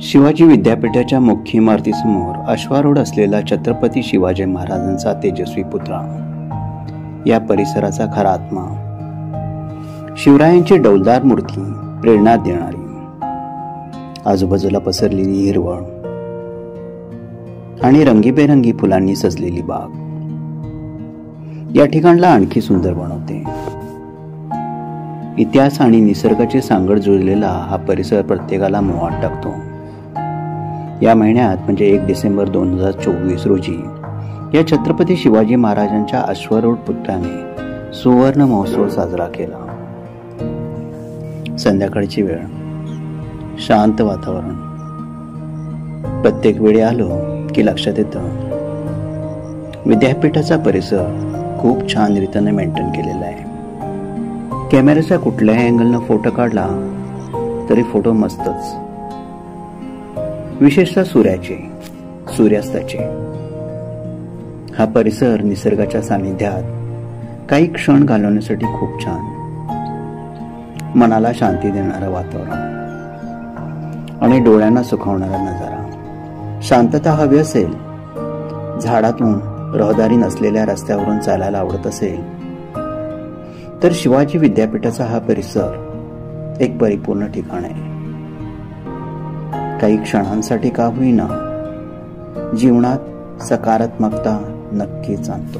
शिवाजी विद्यापीठाच्या मुख्य इमारतीसमोर अश्वारूढ असलेला छत्रपती शिवाजी महाराजांचा तेजस्वी पुतळा, या परिसराचा खरा आत्मा. शिवरायांची डौलदार मूर्ती प्रेरणा देणारी, आजूबाजूला पसरलेली हिरवळ आणि रंगीबेरंगी फुलांनी सजलेली बाग या ठिकाणला आणखी सुंदर बनवते. इतिहास आणि निसर्गाची सांगड जुळलेला हा परिसर प्रत्येकाला मोहात टाकतो. या महिन्यात म्हणजे 1 डिसेंबर 2024 रोजी या छत्रपती शिवाजी महाराजांच्या अश्वारूढ पुतळ्याने सुवर्ण महोत्सव साजरा केला. संध्याकाळची वेळ, शांत वातावरण. प्रत्येक वेळी आलो की लक्षात येतं, विद्यापीठाचा परिसर खूप छान रीतीने मेंटेन केलेला आहे. कॅमेऱ्याचा कुठल्याही अँगलनं फोटो काढला तरी फोटो मस्तच. विशेषतः सूर्यास्ताचे. हा परिसर निसर्गाच्या सानिध्यात काही क्षण घालवण्यासाठी खूप छान. मनाला शांती देणारं वातावरण आणि डोळ्यांना सुखावणारा नजारा. शांतता हवी असेल, झाडातून रहदारी नसलेल्या रस्त्यावरून चालायला आवडत असेल, तर शिवाजी विद्यापीठाचा हा परिसर एक परिपूर्ण ठिकाण आहे. काही क्षणांसाठी का होईना जीवनात सकारात्मकता नक्कीच आणतो.